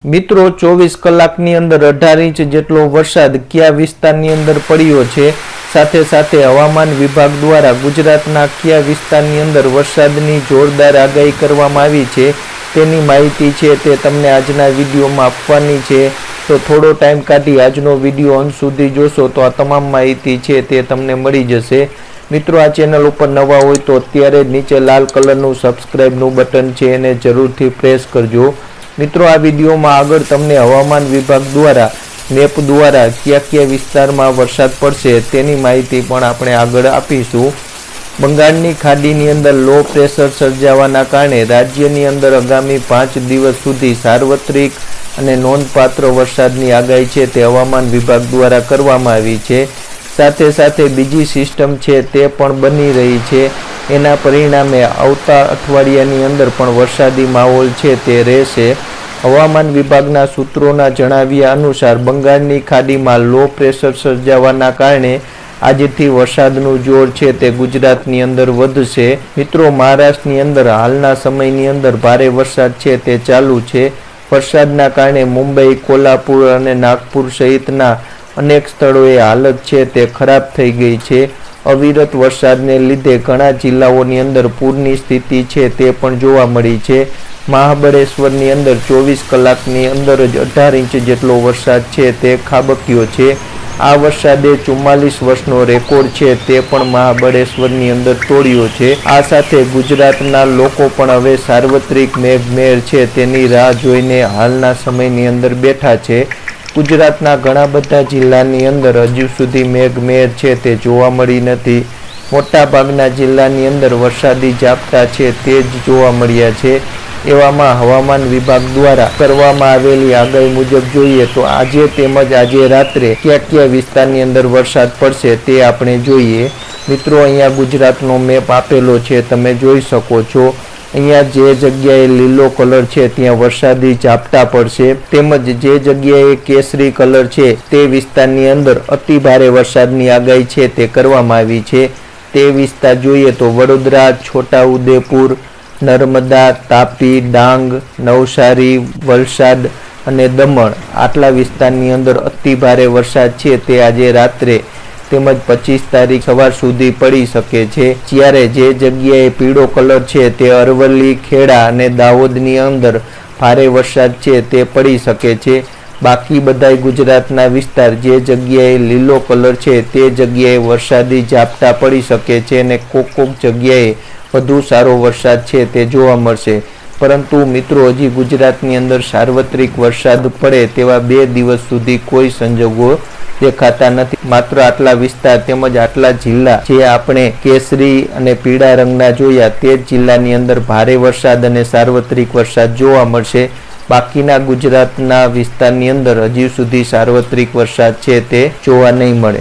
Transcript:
મિત્રો 24 કલાકની અંદર 18 ઇંચ જેટલો વરસાદ કયા વિસ્તારની અંદર પડ્યો છે। સાથે સાથે હવામાન વિભાગ દ્વારા ગુજરાતના કયા વિસ્તારની અંદર વરસાદની જોરદાર આગાહી કરવામાં આવી છે તેની માહિતી છે તે તમને આજના વિડીયોમાં આપવાની છે। તો થોડો ટાઈમ કાઢી આજનો વિડીયો અંત સુધી જોશો તો આ તમામ માહિતી છે તે તમને મળી જશે। મિત્રો આ ચેનલ ઉપર નવા હોય તો અત્યારે નીચે લાલ કલરનું સબસ્ક્રાઇબનું બટન છે એને જરૂરથી પ્રેસ કરજો। મિત્રો આ વિડીયોમાં આગળ તમને હવામાન વિભાગ દ્વારા મેપ દ્વારા કયા કયા વિસ્તારમાં વરસાદ પડશે તેની માહિતી પણ આપણે આગળ આપીશું। બંગાળની ખાડીની અંદર લો પ્રેશર સર્જાવાના કારણે રાજ્યની અંદર આગામી 5 દિવસ સુધી સાર્વત્રિક અને નોંધપાત્ર વરસાદની આગાહી છે તે હવામાન વિભાગ દ્વારા કરવામાં આવી છે। સાથે સાથે બીજી સિસ્ટમ છે તે પણ બની રહી છે। એના પરિણામે આવતા અઠવાડિયાની અંદર પણ વરસાદી માહોલ છે તે રહેશે। હવામાન વિભાગના સૂત્રોના જણાવ્યા અનુસાર બંગાળની ખાડીમાં લો પ્રેશર સર્જાવાના કારણે આજથી વરસાદનું જોર છે તે ગુજરાતની અંદર વધશે। મિત્રો મહારાષ્ટ્રની અંદર હાલના સમયની અંદર ભારે વરસાદ છે તે ચાલુ છે। વરસાદના કારણે મુંબઈ, કોલ્હાપુર અને નાગપુર સહિતના અનેક સ્થળોએ હાલત છે તે ખરાબ થઈ ગઈ છે। અવિરત વરસાદને લીધે ઘણા જિલ્લાઓની અંદર પૂરની સ્થિતિ છે તે પણ જોવા મળી છે। મહાબળેશ્વરની અંદર 24 કલાકની અંદર જ 18 ઇંચ જેટલો વરસાદ છે તે ખાબક્યો છે। આ વરસાદે 44 વર્ષનો રેકોર્ડ છે તે પણ મહાબળેશ્વરની અંદર તોડ્યો છે। આ સાથે ગુજરાતના લોકો પણ હવે સાર્વત્રિક મેઘમહેર છે તેની રાહ જોઈને હાલના સમયની અંદર બેઠા છે। ગુજરાતના ઘણા બધા જિલ્લાની અંદર હજુ સુધી મેઘમહેર છે તે જોવા મળી નથી। મોટા ભાગના જિલ્લાની અંદર વરસાદી ઝાપટા છે તે જ જોવા મળ્યા છે। એવામાં હવામાન વિભાગ દ્વારા કરવામાં આવેલી આગાહી મુજબ જોઈએ તો આજે તેમજ આજે રાત્રે કયા કયા વિસ્તારની અંદર વરસાદ પડશે તે આપણે જોઈએ। મિત્રો અહીંયા ગુજરાતનો મેપ આપેલો છે તમે જોઈ શકો છો। અહીંયા જે જગ્યાએ લીલો કલર છે ત્યાં વરસાદી ઝાપટા પડશે તેમજ જે જગ્યાએ કેસરી કલર છે તે વિસ્તારની અંદર અતિ ભારે વરસાદની આગાહી છે તે કરવામાં આવી છે। તે વિસ્તાર જોઈએ તો વડોદરા, છોટાઉદેપુર, નર્મદા, તાપી, ડાંગ, નવસારી, વલસાડ અને દમણ આટલા વિસ્તારની અંદર અતિ ભારે વરસાદ છે તે આજે રાત્રે તેમજ 25 તારીખ સવાર સુધી પડી શકે છે। જ્યારે જે જગ્યાએ પીળો કલર છે તે અરવલ્લી, ખેડા અને દાહોદની અંદર ભારે વરસાદ છે તે પડી શકે છે। બાકી બધા ગુજરાતના વિસ્તાર જે જગ્યાએ લીલો કલર છે તે જગ્યાએ વરસાદી ઝાપટા પડી શકે છે અને કોક જગ્યાએ વધુ સારો વરસાદ છે તે જોવા મળશે। પરંતુ મિત્રો હજી ગુજરાતની અંદર સાર્વત્રિક વરસાદ પડે તેવા 2 દિવસ સુધી કોઈ સંજોગો દેખાતા નથી। માત્ર આટલા વિસ્તાર તેમજ આટલા જિલ્લા જે આપણે કેસરી અને પીળા રંગના જોયા તે જ જિલ્લાની અંદર ભારે વરસાદ અને સાર્વત્રિક વરસાદ જોવા મળશે। બાકીના ગુજરાતના વિસ્તારની અંદર હજી સુધી સાર્વત્રિક વરસાદ છે તે જોવા નહીં મળે।